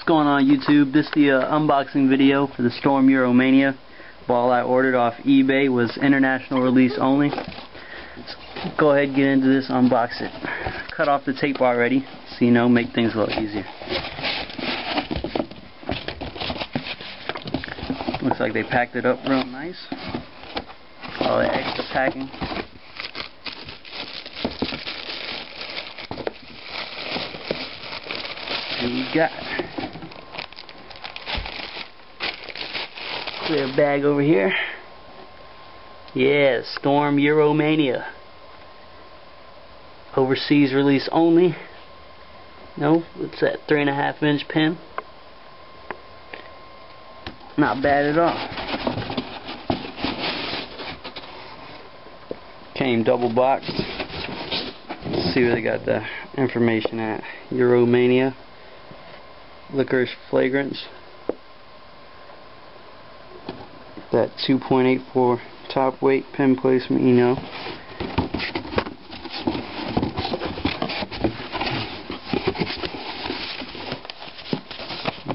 What's going on, YouTube? This is the unboxing video for the Storm Euromania. Ball I ordered off eBay, was international release only. So go ahead and get into this, unbox it. Cut off the tape already, so you know, make things a little easier. Looks like they packed it up real nice. All the extra packing. Here we got clear bag over here. Yeah, Storm Euromania. Overseas release only. No, what's that? 3.5 inch pin. Not bad at all. Came double boxed. Let's see where they got the information at. Euromania. Licorice fragrance. That 2.84 top weight, pin placement, you know.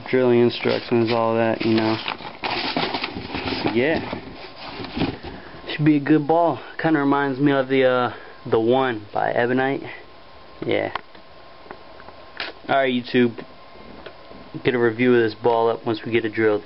Drilling instructions, all that, you know. So yeah, should be a good ball. Kind of reminds me of the One by Ebonite. Yeah. Alright, YouTube. Get a review of this ball up once we get it drilled.